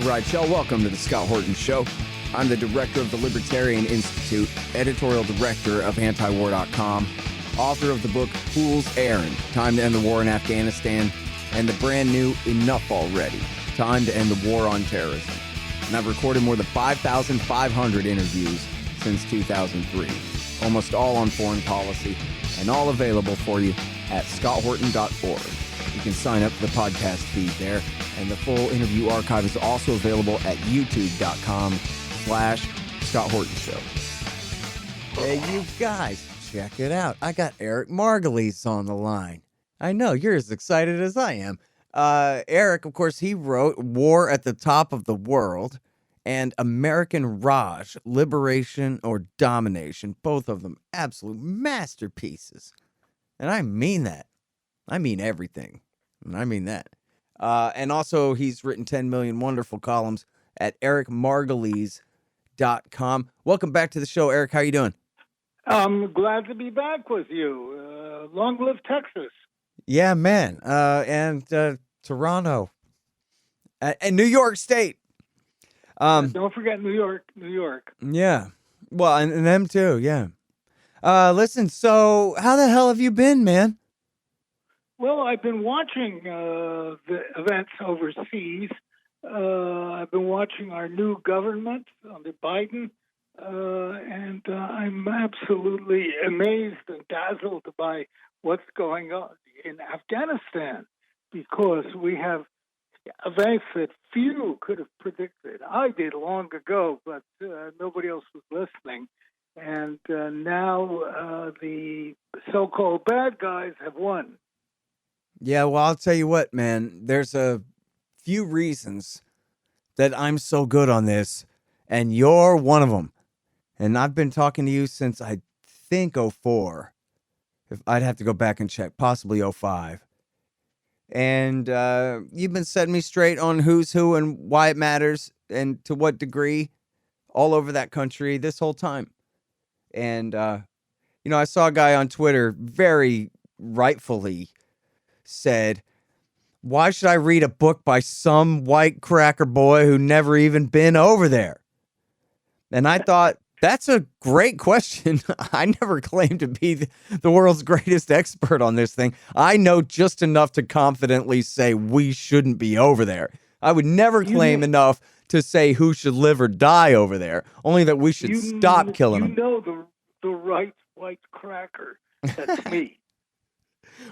right, y'all. Welcome to the Scott Horton Show. I'm the director of the Libertarian Institute, editorial director of antiwar.com, author of the book Fool's Errand, Time to End the War in Afghanistan, and the brand new Enough Already, Time to End the War on Terrorism. And I've recorded more than 5,500 interviews since 2003, almost all on foreign policy, and all available for you at scotthorton.org. You can sign up for the podcast feed there, and the full interview archive is also available at youtube.com/Scott Horton Show. Hey, you guys, check it out. I got Eric Margolis on the line. I know, you're as excited as I am. Eric, of course, he wrote War at the Top of the World and American Raj, Liberation or Domination. Both of them absolute masterpieces. And I mean that. I mean everything. And I mean that. And also, he's written 10 million wonderful columns at ericmargolis.com. Welcome back to the show, Eric. How you doing? I'm glad to be back with you. Long live Texas. Yeah, man. And Toronto. And New York State. Don't forget New York. Yeah. Well, and them too, yeah. Listen, so how the hell have you been, man? Well, I've been watching the events overseas. I've been watching our new government under Biden, and I'm absolutely amazed and dazzled by what's going on in Afghanistan, because we have events that few could have predicted. I did long ago, but nobody else was listening. And now the so-called bad guys have won. Yeah, well, I'll tell you what, man. There's a few reasons that I'm so good on this, and you're one of them. And I've been talking to you since, I think, 04. If I'd have to go back and check, possibly 05. And you've been setting me straight on who's who and why it matters and to what degree all over that country this whole time. And, I saw a guy on Twitter very rightfully said, why should I read a book by some white cracker boy who never even been over there? And I thought, that's a great question. I never claimed to be the world's greatest expert on this thing. I know just enough to confidently say we shouldn't be over there. I would never claim enough to say who should live or die over there, only that we should stop killing them. You know the right white cracker. That's me.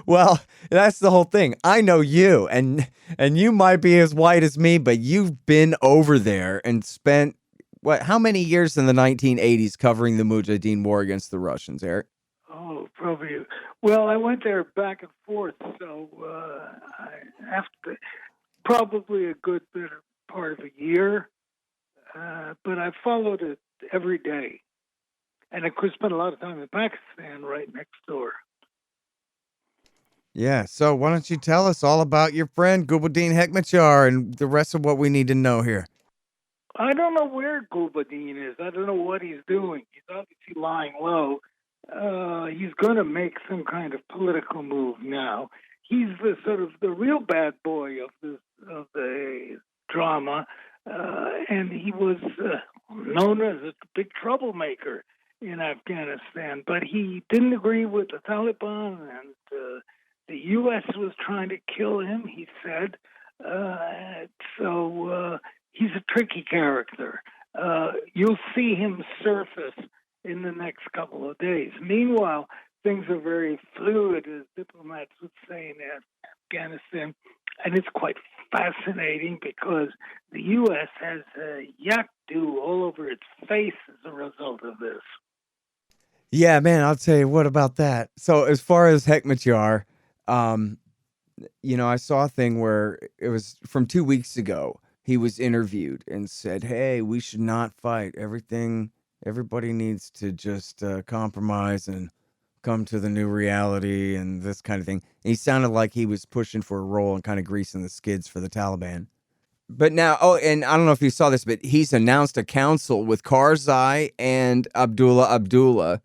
Well, that's the whole thing. I know you, and you might be as white as me, but you've been over there and spent, how many years in the 1980s covering the Mujahideen war against the Russians, Eric? Oh, probably. Well, I went there back and forth, so after probably a good bit part of a year, but I followed it every day. And I could spend a lot of time in Pakistan right next door. Yeah, so why don't you tell us all about your friend Gulbuddin Hekmatyar and the rest of what we need to know here? I don't know where Gulbuddin is. I don't know what he's doing. He's obviously lying low. He's going to make some kind of political move now. He's the sort of the real bad boy of the drama, and he was known as a big troublemaker in Afghanistan. But he didn't agree with the Taliban, and the U.S. was trying to kill him, he said. So he's a tricky character. You'll see him surface in the next couple of days. Meanwhile, things are very fluid, as diplomats would say in Afghanistan. And it's quite fascinating because the U.S. has yak-do all over its face as a result of this. Yeah, man, I'll tell you what about that. So as far as Hekmatyar, I saw a thing where it was from 2 weeks ago. He was interviewed and said, hey, we should not fight. Everybody needs to just compromise and come to the new reality and this kind of thing. And he sounded like he was pushing for a role and kind of greasing the skids for the Taliban. But now, and I don't know if you saw this, but he's announced a council with Karzai and Abdullah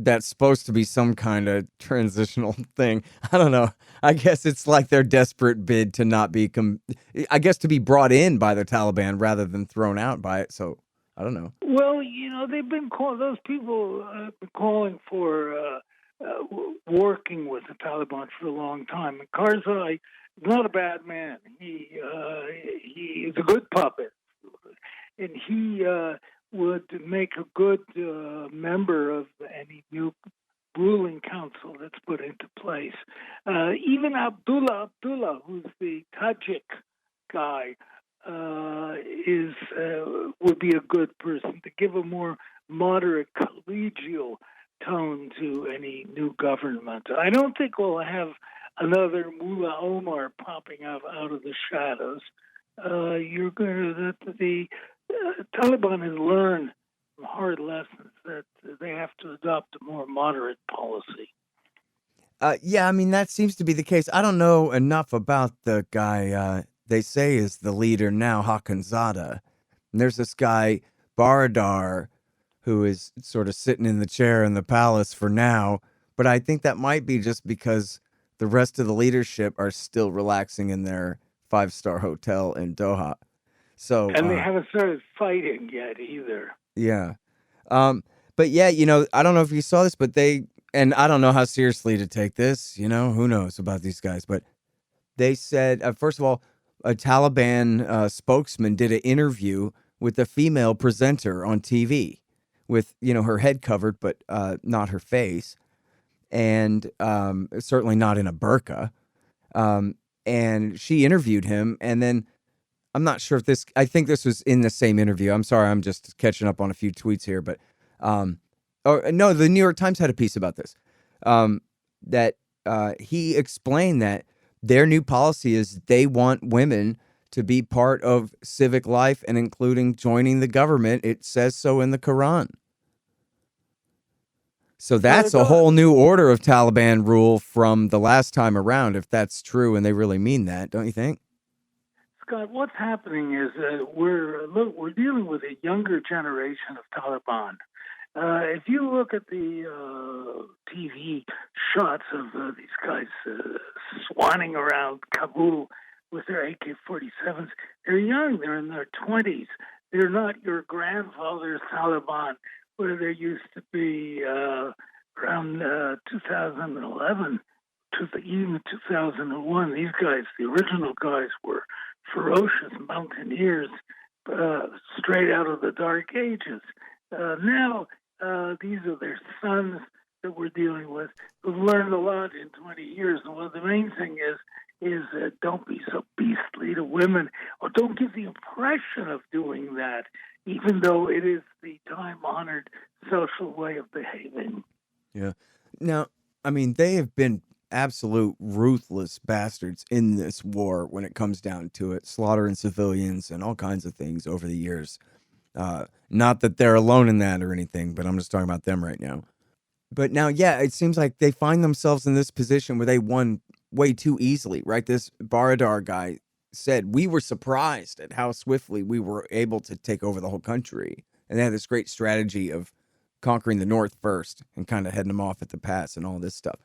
that's supposed to be some kind of transitional thing. I don't know. I guess it's like their desperate bid to not be, I guess, to be brought in by the Taliban rather than thrown out by it. So I don't know. Well, they've been those people have been calling for working with the Taliban for a long time. And Karzai is not a bad man. He is a good puppet, and he would make a good member of any new ruling council that's put into place. Even Abdullah, who's the Tajik guy, is would be a good person to give a more moderate collegial tone to any new government. I don't think we'll have another Mullah Omar popping out of the shadows. You're going to the Taliban has learned hard lessons that they have to adopt a more moderate policy. Yeah, I mean, that seems to be the case. I don't know enough about the guy they say is the leader now, Hakanzada. And there's this guy, Baradar, who is sort of sitting in the chair in the palace for now. But I think that might be just because the rest of the leadership are still relaxing in their five-star hotel in Doha. So, and they haven't started fighting yet either. Yeah. But yeah, I don't know if you saw this, but and I don't know how seriously to take this, who knows about these guys, but they said, first of all, a Taliban spokesman did an interview with a female presenter on TV with, her head covered, but not her face, and certainly not in a burqa. And she interviewed him, and then I'm not sure if I think this was in the same interview. I'm sorry, I'm just catching up on a few tweets here, but, no, the New York Times had a piece about this, that he explained that their new policy is they want women to be part of civic life and including joining the government. It says so in the Quran. So that's a whole new order of Taliban rule from the last time around, if that's true and they really mean that, don't you think? Scott, what's happening is we're dealing with a younger generation of Taliban. If you look at the TV shots of these guys swanning around Kabul with their AK-47s, they're young. They're in their 20s. They're not your grandfather's Taliban, where there used to be around 2011 to even 2001. These guys, the original guys, were ferocious mountaineers straight out of the Dark Ages. Now, these are their sons that we're dealing with who've learned a lot in 20 years. And the main thing is don't be so beastly to women, or don't give the impression of doing that, even though it is the time-honored social way of behaving. Yeah. Now, I mean, they have been absolute ruthless bastards in this war when it comes down to it, slaughtering civilians and all kinds of things over the years. Not that they're alone in that or anything, but I'm just talking about them right now. But now, yeah, it seems like they find themselves in this position where they won way too easily, right? This Baradar guy said, we were surprised at how swiftly we were able to take over the whole country. And they had this great strategy of conquering the north first and kind of heading them off at the pass and all this stuff.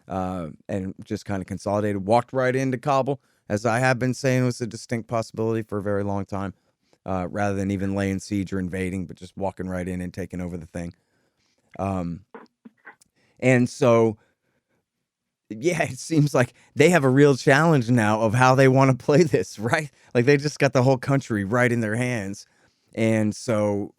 And just kind of consolidated, walked right into Kabul, as I have been saying was a distinct possibility for a very long time, rather than even laying siege or invading, but just walking right in and taking over the thing. And so, yeah, it seems like they have a real challenge now of how they want to play this, right? Like they just got the whole country right in their hands. And so,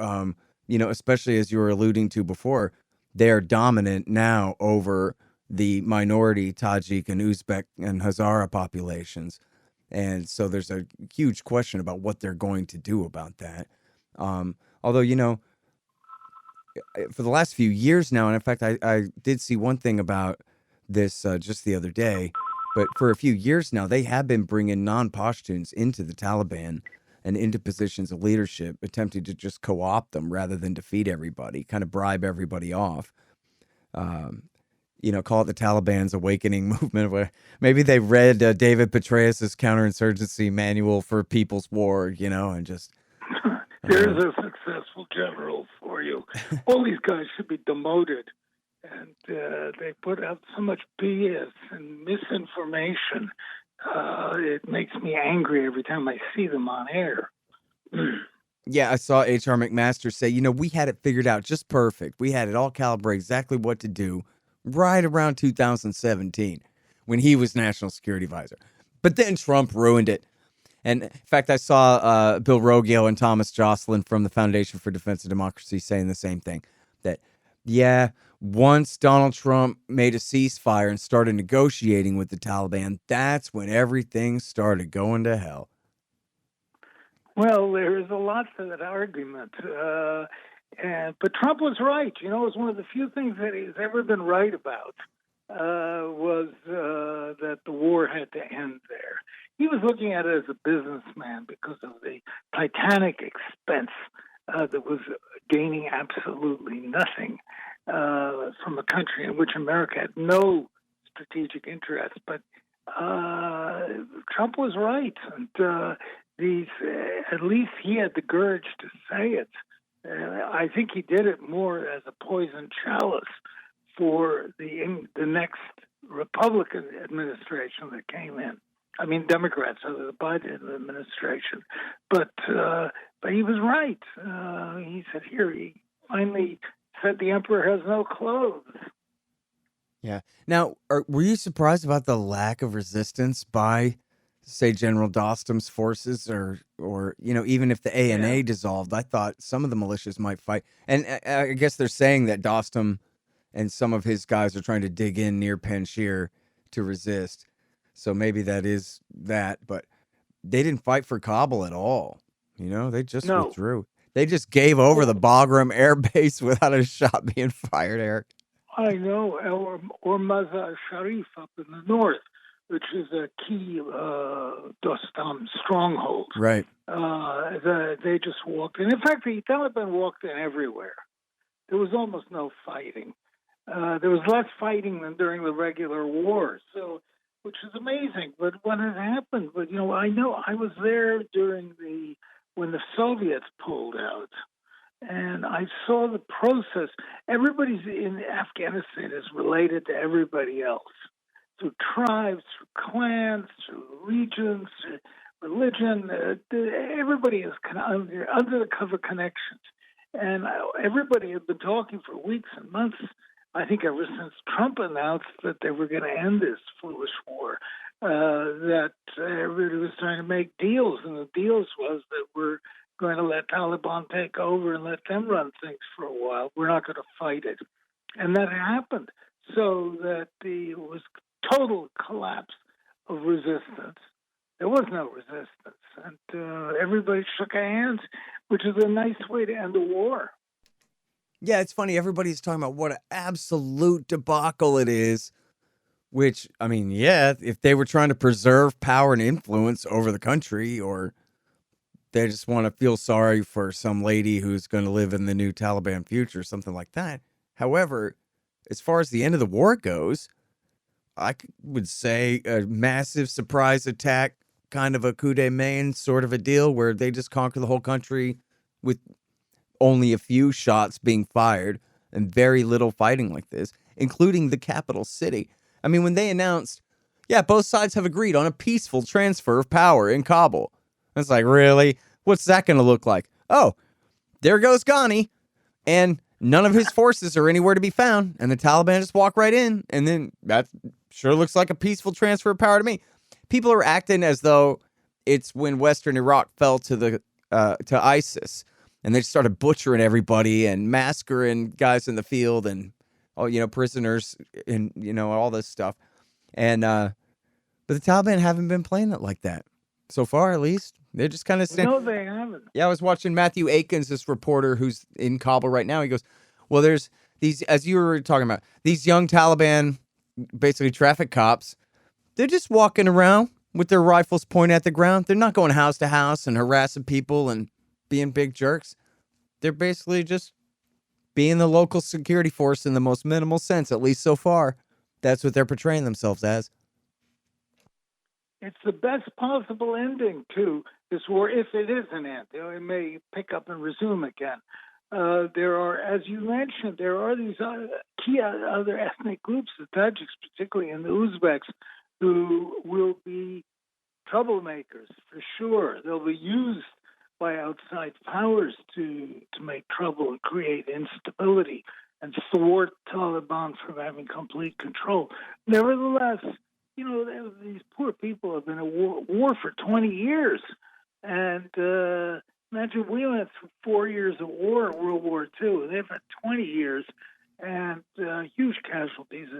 especially as you were alluding to before, they're dominant now over the minority Tajik and Uzbek and Hazara populations. And so there's a huge question about what they're going to do about that. Although, for the last few years now, and in fact, I did see one thing about this just the other day, but for a few years now, they have been bringing non-Pashtuns into the Taliban and into positions of leadership, attempting to just co-opt them rather than defeat everybody, kind of bribe everybody off. Call it the Taliban's awakening movement. Where maybe they read David Petraeus's counterinsurgency manual for People's War, and just... There's a successful general for you. All these guys should be demoted and they put out so much BS and misinformation. It makes me angry every time I see them on air. Yeah, I saw H.R. McMaster say, we had it figured out just perfect. We had it all calibrated exactly what to do right around 2017 when he was National Security Advisor. But then Trump ruined it. And in fact, I saw Bill Roggio and Thomas Jocelyn from the Foundation for Defense of Democracy saying the same thing. That, yeah, once Donald Trump made a ceasefire and started negotiating with the Taliban, that's when everything started going to hell. Well, there is a lot to that argument. But Trump was right. It was one of the few things that he's ever been right about was that the war had to end there. He was looking at it as a businessman because of the titanic expense that was gaining absolutely nothing from a country in which America had no strategic interest. But Trump was right, and at least he had the courage to say it. I think he did it more as a poison chalice for the next Republican administration that came in. I mean, Democrats, so the Biden administration. But he was right. He said, he finally said the emperor has no clothes. Yeah. Now, were you surprised about the lack of resistance by, say, General Dostum's forces, or even if the ANA dissolved? I thought some of the militias might fight, and I guess they're saying that Dostum and some of his guys are trying to dig in near Panjshir to resist. So maybe that is that, but they didn't fight for Kabul at all. They just withdrew. They just gave over the Bagram Air Base without a shot being fired, Eric. I know, or Mazar Sharif up in the north, which is a key Dostum stronghold. Right. They just walked in. In fact, the Taliban walked in everywhere. There was almost no fighting. There was less fighting than during the regular war, which is amazing. But when it happened, I know I was there when the Soviets pulled out. And I saw the process. Everybody's in Afghanistan is related to everybody else through tribes, through clans, through regions, through religion. Everybody is under the cover connections. And everybody had been talking for weeks and months, I think ever since Trump announced that they were going to end this foolish war, that everybody was trying to make deals. And the deals was that we're going to let Taliban take over and let them run things for a while. We're not going to fight it. And that happened. So that it was total collapse of resistance. There was no resistance. And everybody shook hands, which is a nice way to end a war. Yeah, it's funny. Everybody's talking about what an absolute debacle it is. Which, I mean, yeah, if they were trying to preserve power and influence over the country, or they just want to feel sorry for some lady who's going to live in the new Taliban future, something like that. However, as far as the end of the war goes, I would say a massive surprise attack, kind of a coup de main sort of a deal, where they just conquer the whole country with only a few shots being fired and very little fighting like this, including the capital city. I mean, when they announced, both sides have agreed on a peaceful transfer of power in Kabul. It's like, really? What's that going to look like? Oh, there goes Ghani, and none of his forces are anywhere to be found, and the Taliban just walk right in, and then that sure looks like a peaceful transfer of power to me. People are acting as though it's when Western Iraq fell to ISIS, and they started butchering everybody and massacring guys in the field and prisoners and all this stuff. And but the Taliban haven't been playing it like that so far, at least. They're just kind of saying, no, they haven't. Yeah, I was watching Matthew Akins, this reporter who's in Kabul right now. He goes, well, there's these, as you were talking about, these young Taliban, basically traffic cops. They're just walking around with their rifles pointed at the ground. They're not going house to house and harassing people and being big jerks. They're basically just being the local security force in the most minimal sense, at least so far. That's what they're portraying themselves as. It's the best possible ending to this war, if it is an end. It may pick up and resume again. There are, as you mentioned, there are these key other ethnic groups, the Tajiks particularly, and the Uzbeks, who will be troublemakers for sure. They'll be used by outside powers to make trouble and create instability and thwart Taliban from having complete control. Nevertheless, these poor people have been at war for 20 years. And imagine we went through 4 years of war in World War II. They've had 20 years and huge casualties.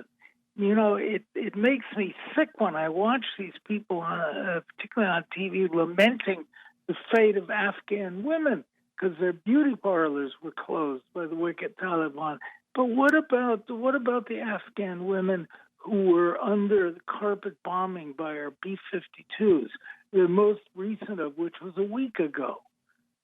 It makes me sick when I watch these people, particularly on TV, lamenting the fate of Afghan women because their beauty parlors were closed by the wicked Taliban. But what about the Afghan women who were under the carpet bombing by our B-52s, the most recent of which was a week ago?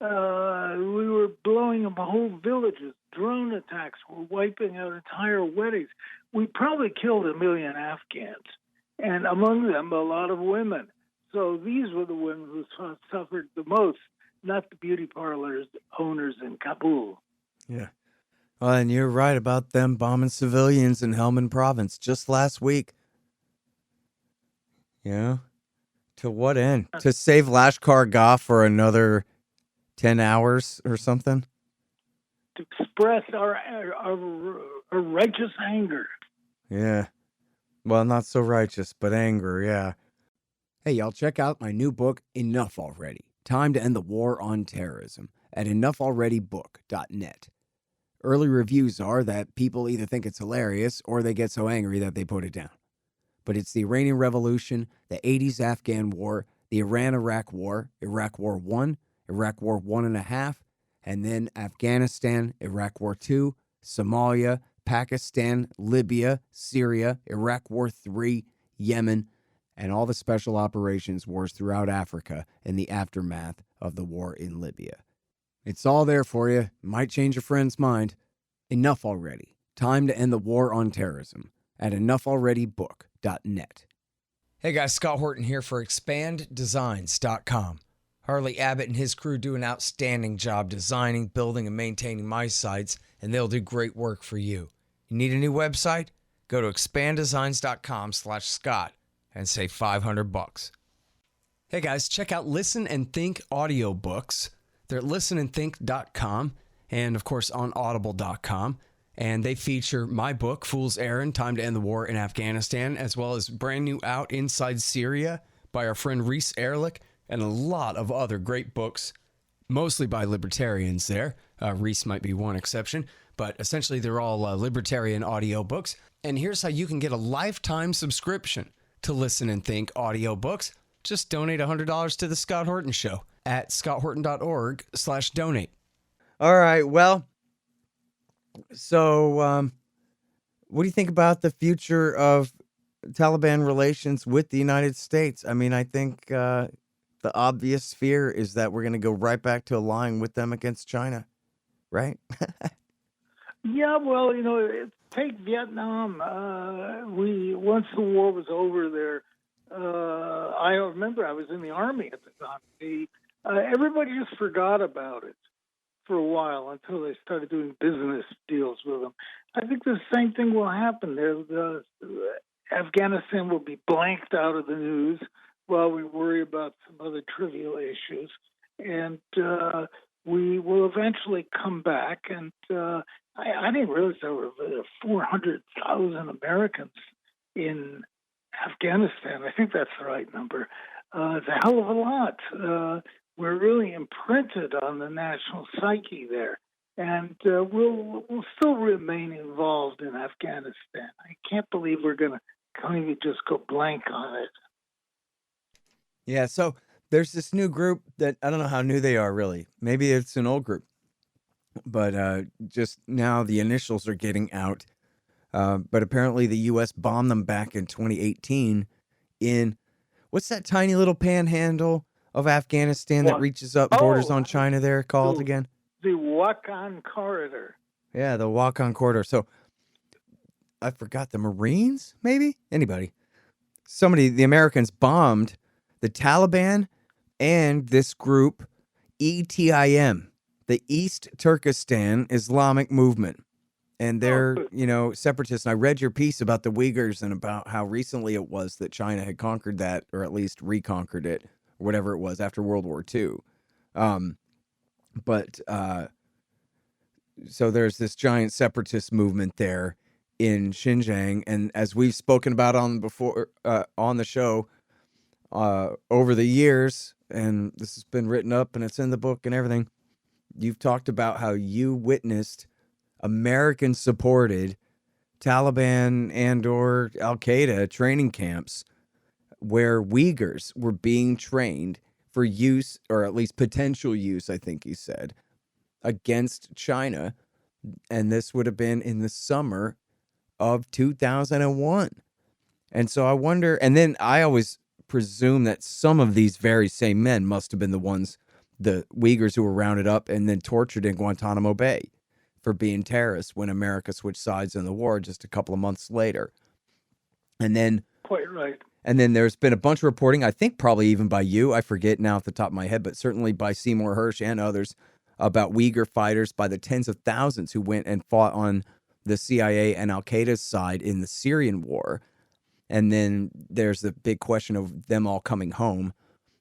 We were blowing up whole villages. Drone attacks were wiping out entire weddings. We probably killed 1 million Afghans, and among them, a lot of women. So these were the women who suffered the most, not the beauty parlors owners in Kabul. Yeah. Well, and you're right about them bombing civilians in Helmand province just last week. Yeah. To what end? To save Lashkar Gah for another 10 hours or something? To express our righteous anger. Yeah. Well, not so righteous, but anger, yeah. Hey, y'all, check out my new book, Enough Already. Time to End the War on Terrorism at enoughalreadybook.net. Early reviews are that people either think it's hilarious or they get so angry that they put it down. But it's the Iranian Revolution, the 80s Afghan War, the Iran-Iraq War, Iraq War I, Iraq War 1.5, and then Afghanistan, Iraq War II, Somalia, Pakistan, Libya, Syria, Iraq War III, Yemen, and all the special operations wars throughout Africa in the aftermath of the war in Libya. It's all there for you. Might change your friend's mind. Enough Already. Time to End the War on Terrorism at enoughalreadybook.net. Hey guys, Scott Horton here for expanddesigns.com. Harley Abbott and his crew do an outstanding job designing, building, and maintaining my sites, and they'll do great work for you. You need a new website? Go to expanddesigns.com/Scott and save $500. Hey guys, check out Listen and Think audiobooks. They're at listenandthink.com and, of course, on audible.com. And they feature my book, Fool's Errand, Time to End the War in Afghanistan, as well as brand new Out Inside Syria by our friend Reese Ehrlich, and a lot of other great books, mostly by libertarians there. Reese might be one exception, but essentially they're all libertarian audiobooks. And here's how you can get a lifetime subscription to Listen and Think audiobooks. Just donate $100 to The Scott Horton Show at scotthorton.org/donate. All right, well, so what do you think about the future of Taliban relations with the United States? I mean, I think the obvious fear is that we're going to go right back to allying with them against China, right? Yeah, well, take Vietnam. Once the war was over there, I remember I was in the Army at the time. Everybody just forgot about it for a while until they started doing business deals with them. I think the same thing will happen there. Afghanistan will be blanked out of the news while we worry about some other trivial issues. And we will eventually come back. And I didn't realize there were 400,000 Americans in Afghanistan. I think that's the right number. It's a hell of a lot. We're really imprinted on the national psyche there. And we'll still remain involved in Afghanistan. I can't believe we're going to kind of just go blank on it. Yeah, so there's this new group that I don't know how new they are, really. Maybe it's an old group. But just now the initials are getting out. But apparently the U.S. bombed them back in 2018 in, what's that tiny little panhandle of Afghanistan that reaches up borders on China there called again? The Wakhan Corridor. Yeah, the Wakhan Corridor. So I forgot, the Marines, maybe? Anybody. The Americans bombed the Taliban and this group, ETIM, the East Turkestan Islamic Movement. and Oh, they're, good. separatists. And I read your piece about the Uyghurs and about how recently it was that China had conquered that, or at least reconquered it, or whatever it was after World War II. Um, but So there's this giant separatist movement there in Xinjiang, and as we've spoken about on the show over the years, and this has been written up and it's in the book and everything. You've talked about how you witnessed American supported Taliban and or Al Qaeda training camps where Uyghurs were being trained for use, or at least potential use, I think you said, against China. And this would have been in the summer of 2001. And so I wonder, and then I always presume that some of these very same men must have been the Uyghurs who were rounded up and then tortured in Guantanamo Bay for being terrorists when America switched sides in the war just a couple of months later. And then Quite right. And then there's been a bunch of reporting, I think probably even by you, I forget now off the top of my head, but certainly by Seymour Hersh and others, about Uyghur fighters by the tens of thousands who went and fought on the CIA and Al Qaeda's side in the Syrian war. And then there's the big question of them all coming home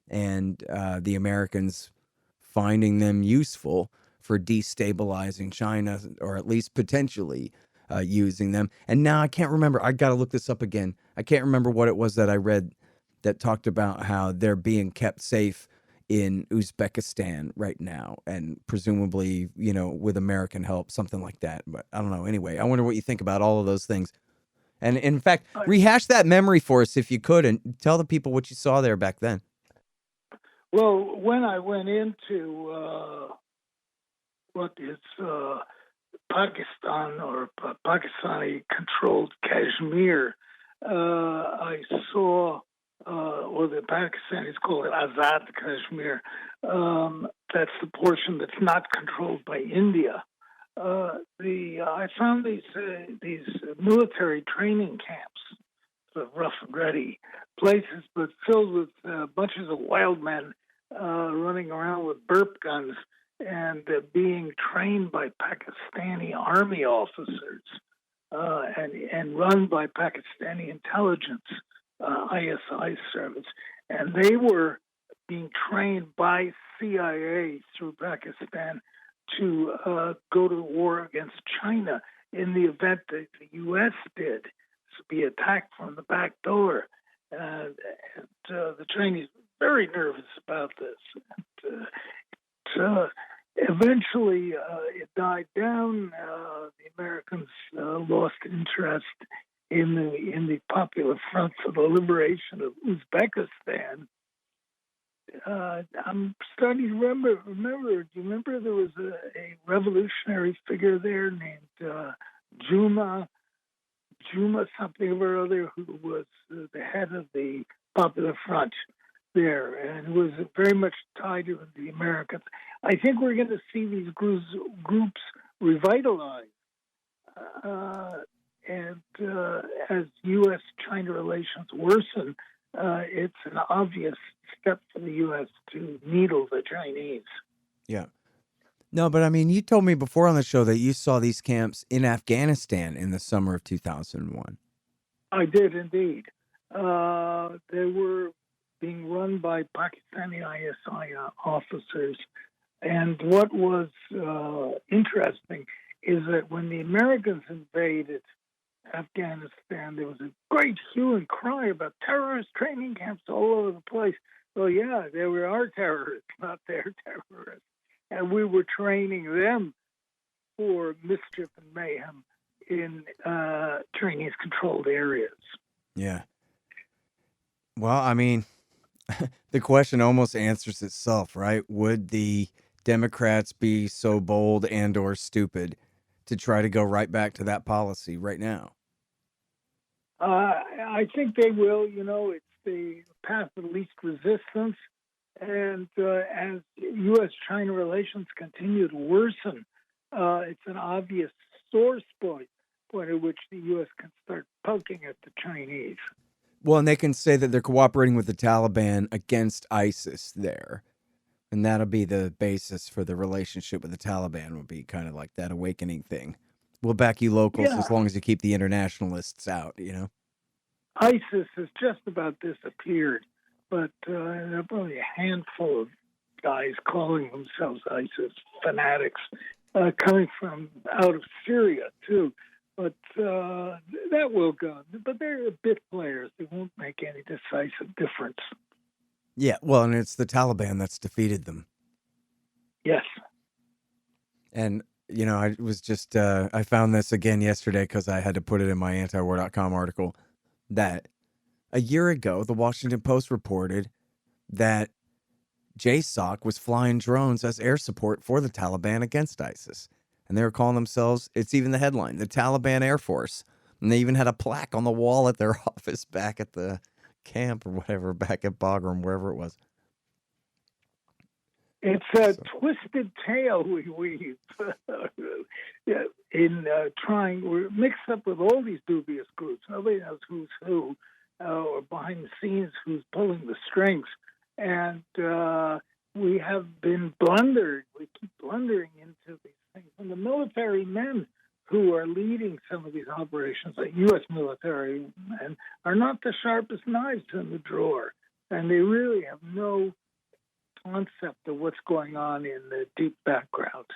and the Americans finding them useful for destabilizing China, or at least potentially using them. And now I can't remember. I got to look this up again. I can't remember what it was that I read that talked about how they're being kept safe in Uzbekistan right now, and presumably, with American help, something like that. But I don't know. Anyway, I wonder what you think about all of those things. And in fact, I, rehash that memory for us if you could, and tell the people what you saw there back then. well, when I went into what is Pakistan or Pakistani-controlled Kashmir, I saw, or the Pakistanis call it Azad Kashmir. That's the portion that's not controlled by India. I found these military training camps, sort of rough and ready places, but filled with bunches of wild men running around with burp guns and being trained by Pakistani army officers and run by Pakistani intelligence, ISI service. And they were being trained by CIA through Pakistan to go to war against China in the event that the U.S. did be attacked from the back door. And the Chinese were very nervous about this. And, eventually, it died down. The Americans lost interest in the Popular Front for the Liberation of Uzbekistan. I'm starting to remember. Do you remember there was a revolutionary figure there named Juma something or other, who was the head of the Popular Front there, and was very much tied to the Americans. I think we're going to see these groups revitalized, and as U.S.-China relations worsen, it's an obvious step for the U.S. to needle the Chinese. Yeah. No, but I mean, you told me before on the show that you saw these camps in Afghanistan in the summer of 2001. I did indeed. They were being run by Pakistani ISI officers. And what was interesting is that when the Americans invaded Afghanistan, there was a great hue and cry about terrorist training camps all over the place. Well, yeah, they were our terrorists, not their terrorists. And we were training them for mischief and mayhem in Chinese-controlled areas. Yeah. Well, I mean, the question almost answers itself, right? Would the Democrats be so bold and or stupid to try to go right back to that policy right now? I think they will. It's the path of least resistance. And as U.S.-China relations continue to worsen, it's an obvious source point at which the U.S. can start poking at the Chinese. Well, and they can say that they're cooperating with the Taliban against ISIS there. And that'll be the basis for the relationship with the Taliban, would be kind of like that awakening thing. We'll back you locals Yeah, as long as you keep the internationalists out, ISIS has just about disappeared, but there are probably a handful of guys calling themselves ISIS fanatics coming from out of Syria, too. But that will go. But they're bit players. They won't make any decisive difference. Yeah, well, and it's the Taliban that's defeated them. Yes. And, I was just, I found this again yesterday because I had to put it in my antiwar.com article that a year ago, the Washington Post reported that JSOC was flying drones as air support for the Taliban against ISIS. And they were calling themselves, it's even the headline, the Taliban Air Force. And they even had a plaque on the wall at their office back at the camp or whatever, back at Bagram, wherever it was. It's a twisted tale we weave in trying. We're mixed up with all these dubious groups. Nobody knows who's who, or behind the scenes who's pulling the strings. And we have been blundered. We keep blundering into these things. And the military men who are leading some of these operations, like U.S. military men, are not the sharpest knives in the drawer. And they really have no concept of what's going on in the deep background.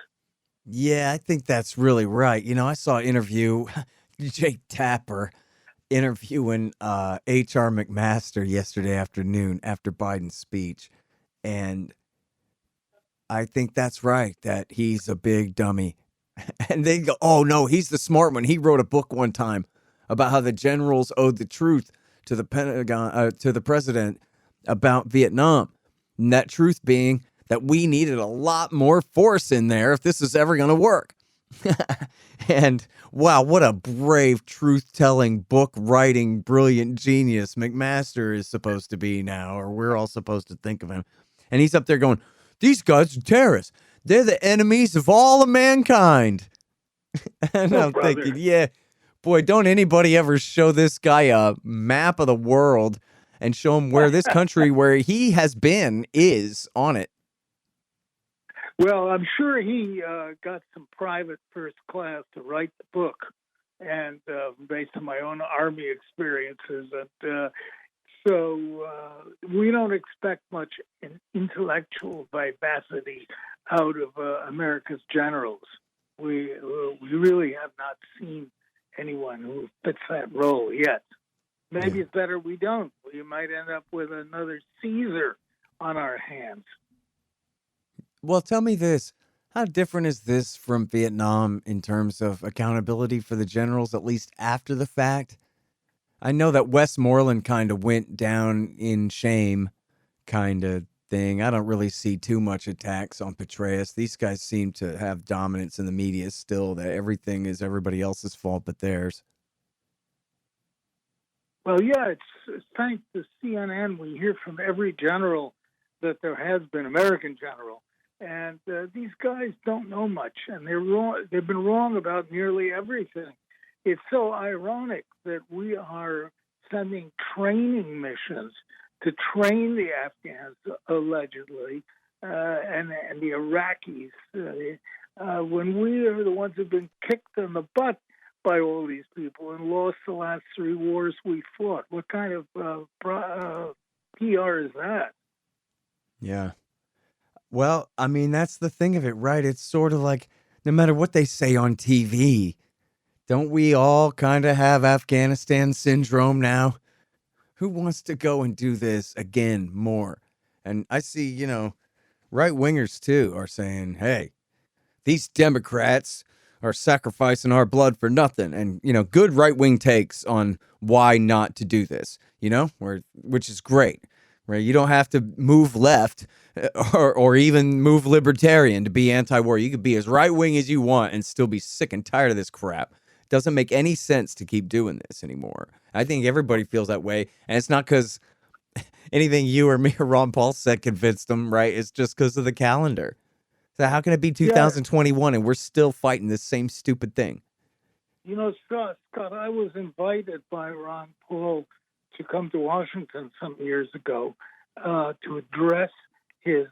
Yeah, I think that's really right. I saw an interview, Jake Tapper interviewing H.R. McMaster yesterday afternoon after Biden's speech. And I think that's right, that he's a big dummy. And they go, oh, no, he's the smart one. He wrote a book one time about how the generals owed the truth to the Pentagon, to the president about Vietnam. And that truth being that we needed a lot more force in there if this is ever going to work. And wow, what a brave, truth-telling, book-writing, brilliant genius McMaster is supposed to be now, or we're all supposed to think of him. And he's up there going, these guys are terrorists. They're the enemies of all of mankind. And I'm thinking, yeah, boy, don't anybody ever show this guy a map of the world and show him where this country, where he has been, is on it. Well, I'm sure he got some private first class to write the book, and based on my own Army experiences. And so we don't expect much intellectual vivacity out of America's generals. We really have not seen anyone who fits that role yet. Maybe it's better we don't. We might end up with another Caesar on our hands. Well, tell me this. How different is this from Vietnam in terms of accountability for the generals, at least after the fact? I know that Westmoreland kind of went down in shame kind of thing. I don't really see too much attacks on Petraeus. These guys seem to have dominance in the media still, that everything is everybody else's fault but theirs. Well, yeah, it's thanks to CNN. We hear from every general that there has been, American general. And these guys don't know much, and they're wrong. They've been wrong about nearly everything. It's so ironic that we are sending training missions to train the Afghans, allegedly, and the Iraqis, when we are the ones who've been kicked in the butt by all these people and lost the last 3 wars we fought. What kind of PR is that? Yeah. Well, I mean, that's the thing of it, right? It's sort of like no matter what they say on TV, don't we all kind of have Afghanistan syndrome now? Who wants to go and do this again more? And I see, right wingers too are saying, hey, these Democrats are sacrificing our blood for nothing. And, good right wing takes on why not to do this, which is great, right? You don't have to move left or even move libertarian to be anti-war. You could be as right wing as you want and still be sick and tired of this crap. It doesn't make any sense to keep doing this anymore. I think everybody feels that way. And it's not because anything you or me or Ron Paul said convinced them, right? It's just because of the calendar. So how can it be 2021 and we're still fighting this same stupid thing? Scott, I was invited by Ron Paul to come to Washington some years ago to address his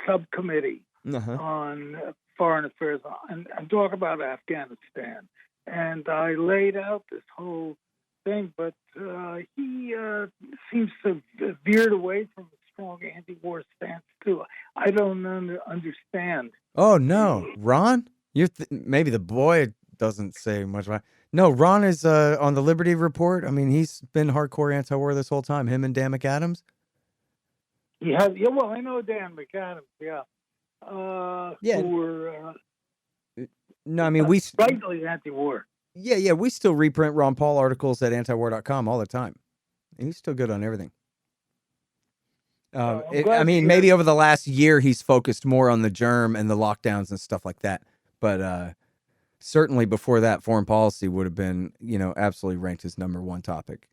subcommittee on foreign affairs and talk about Afghanistan. and I laid out this whole thing, but he seems to have veered away from a strong anti-war stance too. I don't understand. Oh no, Ron, maybe the boy doesn't say much about. No, Ron is on the Liberty Report. I mean, he's been hardcore anti-war this whole time. Him and Dan McAdams. Yeah, well, I know Dan McAdams, Yeah. who were No, I mean rightly anti-war. Yeah, we still reprint Ron Paul articles at antiwar.com all the time. He's still good on everything. I mean, maybe over the last year he's focused more on the germ and the lockdowns and stuff like that. But certainly before that, foreign policy would have been, absolutely ranked as number one topic,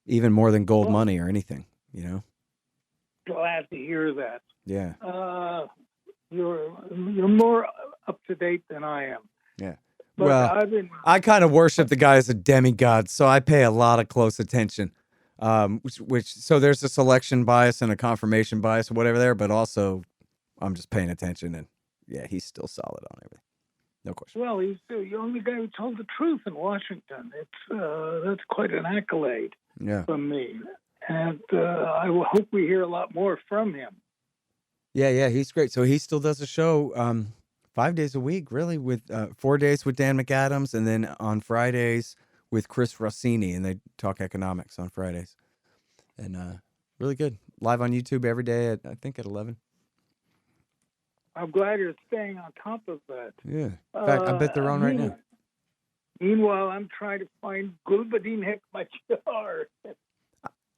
even more than gold money or anything. Glad to hear that. Yeah. You're more up to date than I am. Yeah. But well, I kind of worship the guy as a demigod, so I pay a lot of close attention. So there's a selection bias and a confirmation bias or whatever there, but also I'm just paying attention, and yeah, he's still solid on everything. No question. Well, he's the only guy who told the truth in Washington. That's quite an accolade from me, and I will hope we hear a lot more from him. Yeah, he's great. So he still does a show 5 days a week, really, with 4 days with Dan McAdams, and then on Fridays with Chris Rossini, and they talk economics on Fridays. And really good. Live on YouTube every day I think at 11. I'm glad you're staying on top of that. Yeah. In fact, I bet they're on right now. Meanwhile, I'm trying to find Gulbuddin Hekmatyar.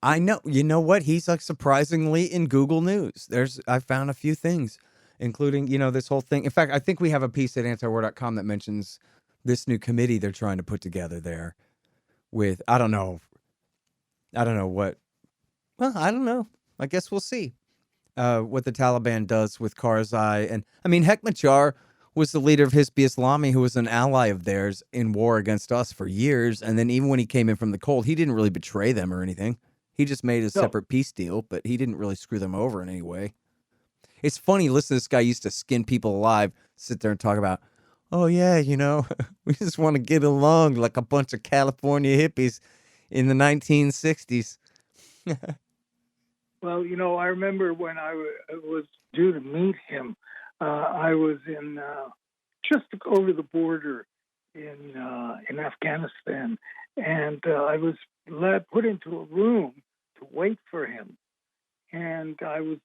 I know. You know what? He's like surprisingly in Google News. I found a few things, including, this whole thing. In fact, I think we have a piece at antiwar.com that mentions this new committee they're trying to put together there with, I don't know what. Well, I don't know. I guess we'll see what the Taliban does with Karzai. And I mean, Hekmatyar was the leader of Hizb Islami, who was an ally of theirs in war against us for years. And then even when he came in from the cold, he didn't really betray them or anything. He just made a separate peace deal, but he didn't really screw them over in any way. It's funny, listen to this guy used to skin people alive, sit there and talk about, oh yeah, we just want to get along like a bunch of California hippies in the 1960s. Well, I remember when I was due to meet him, I was in just over the border in Afghanistan, and I was put into a room to wait for him, and I was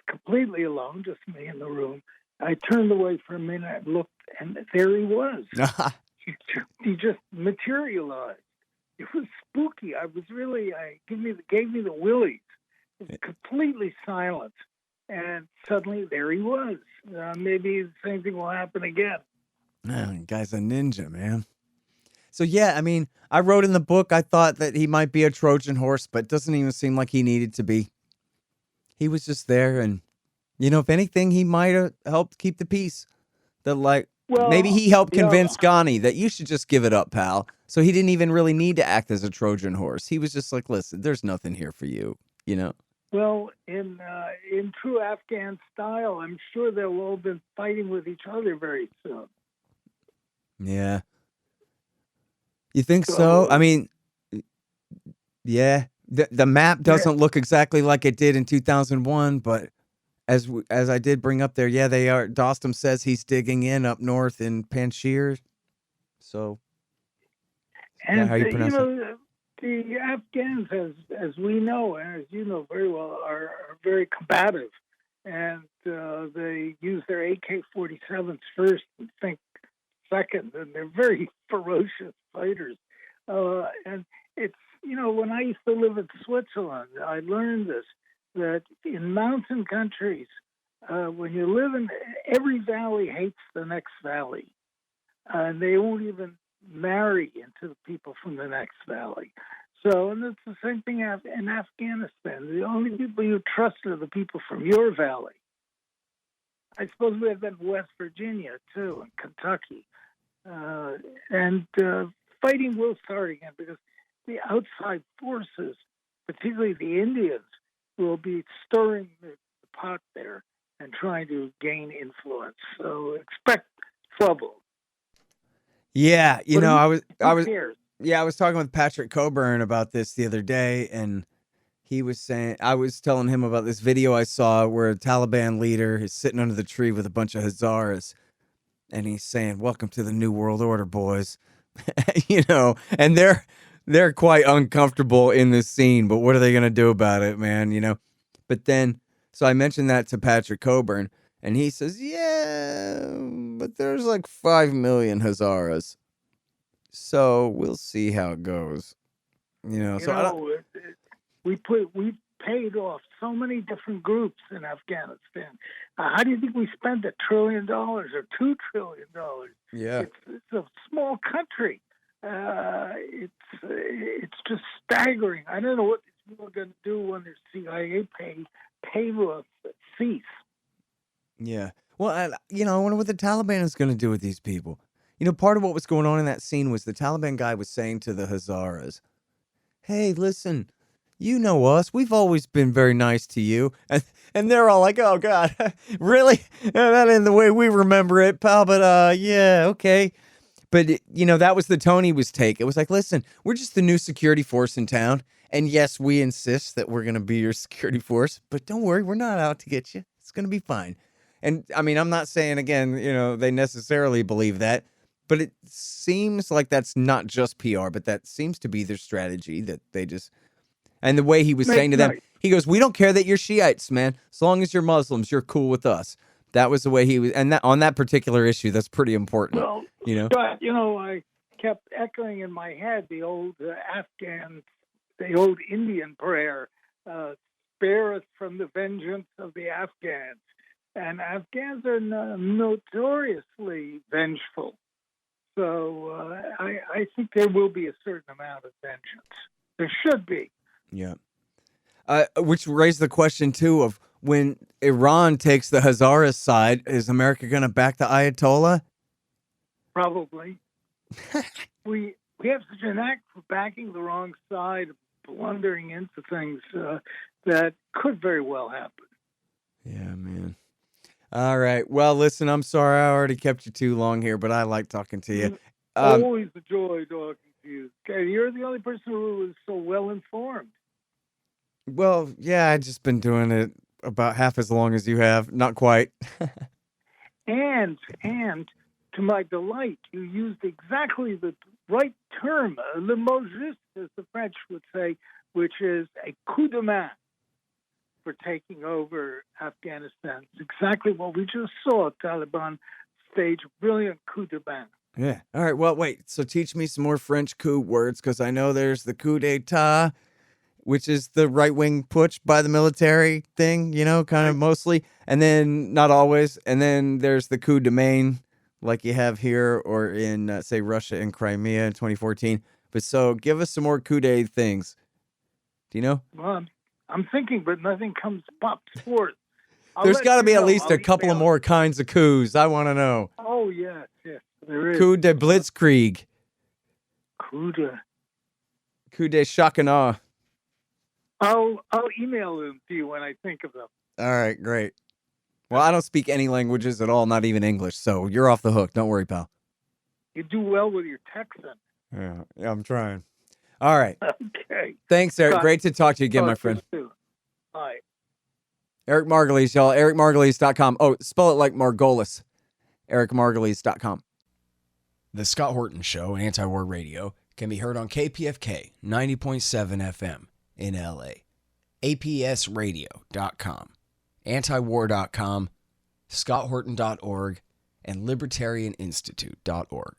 completely alone, just me in the room. I turned away for a minute and looked, and there he was. He just materialized. It was spooky. I was really, gave me the willies. It was completely silent, and suddenly there he was. Maybe the same thing will happen again. Man, guy's a ninja, man. So yeah, I mean, I wrote in the book, I thought that he might be a Trojan horse, but it doesn't even seem like he needed to be. He was just there, and if anything, he might have helped keep the peace. Maybe he helped convince Ghani that you should just give it up, pal. So he didn't even really need to act as a Trojan horse. He was just like, listen, there's nothing here for you, Well, in true Afghan style, I'm sure they'll all be fighting with each other very soon. Yeah. You think so? I mean, yeah. The map doesn't look exactly like it did in 2001, but as I did bring up there, yeah, they are. Dostum says he's digging in up north in Panjshir. So, and how you pronounce it? The Afghans, as we know, and as you know very well, are very combative, and they use their AK-47s first and think second, and they're very ferocious fighters. And it's, when I used to live in Switzerland, I learned this, that in mountain countries, when you live in, every valley hates the next valley, and they won't even marry into the people from the next valley. So, and it's the same thing in Afghanistan. The only people you trust are the people from your valley. I suppose we have that in West Virginia, too, and Kentucky. And fighting will start again because the outside forces, particularly the Indians, will be stirring the pot there and trying to gain influence. So expect trouble. Yeah, But I was cares? yeah, I was talking with Patrick Coburn about this the other day, and he was saying I was telling him about this video I saw where a Taliban leader is sitting under the tree with a bunch of Hazaras, and he's saying, "Welcome to the New World Order, boys." And they're quite uncomfortable in this scene, but what are they gonna do about it, man? But then, so I mentioned that to Patrick Coburn, and he says, "Yeah, but there's like 5 million Hazaras, so we'll see how it goes." So I don't. We paid off so many different groups in Afghanistan. How do you think we spent $1 trillion or $2 trillion? Yeah. It's a small country. It's just staggering. I don't know what we're going to do when the CIA payroll cease. Yeah. Well, I wonder what the Taliban is going to do with these people. Part of what was going on in that scene was the Taliban guy was saying to the Hazaras, "Hey, listen, you know us. We've always been very nice to you." And they're all like, "Oh, God, really? That ain't the way we remember it, pal, but yeah, okay." But, that was the tone he was taking. It was like, "Listen, we're just the new security force in town. And yes, we insist that we're going to be your security force, but don't worry, we're not out to get you. It's going to be fine." And I mean, I'm not saying, again, they necessarily believe that, but it seems like that's not just PR, but that seems to be their strategy, that they just, and the way he was saying to them, he goes, "We don't care that you're Shiites, man. As long as you're Muslims, you're cool with us." That was the way he was. And that, on that particular issue, that's pretty important. Well, Scott, I kept echoing in my head the old the old Indian prayer, "Spare us from the vengeance of the Afghans." And Afghans are notoriously vengeful. So I think there will be a certain amount of vengeance. There should be. Yeah. Which raised the question, too, of when Iran takes the Hazaras side, is America going to back the Ayatollah? Probably. we have such an act for backing the wrong side, blundering into things that could very well happen. Yeah, man. All right. Well, listen, I'm sorry I already kept you too long here, but I like talking to you. Always a joy talking to you. Okay, you're the only person who is so well informed. Well, yeah, I've just been doing it about half as long as you have. Not quite. and to my delight, you used exactly the right term, le mot juste, as the French would say, which is a coup de main for taking over Afghanistan. It's exactly what we just saw. Taliban stage a brilliant coup de main. Yeah. All right. Well, wait. So teach me some more French coup words, because I know there's the coup d'etat, which is the right-wing putsch by the military thing, kind of mostly. And then, not always. And then there's the coup de main, like you have here or in, say, Russia and Crimea in 2014. But so give us some more coup de things. Do you know? Well, I'm thinking, but nothing pops forth. There's got to be at least a couple of more kinds of coups. I want to know. Oh, yes, there is. Coup de blitzkrieg. Coup de Chacana. I'll email them to you when I think of them. All right, great. Well, I don't speak any languages at all, not even English, so you're off the hook. Don't worry, pal. You do well with your Texan. Yeah, I'm trying. All right. Okay. Thanks, Eric. Great to talk to you again, my friend. Bye. Eric Margolis, y'all. EricMargolis.com. Oh, spell it like Margolis. EricMargolis.com. The Scott Horton Show, Anti-War Radio, can be heard on KPFK 90.7 FM in LA, APSradio.com, antiwar.com, scotthorton.org, and libertarianinstitute.org.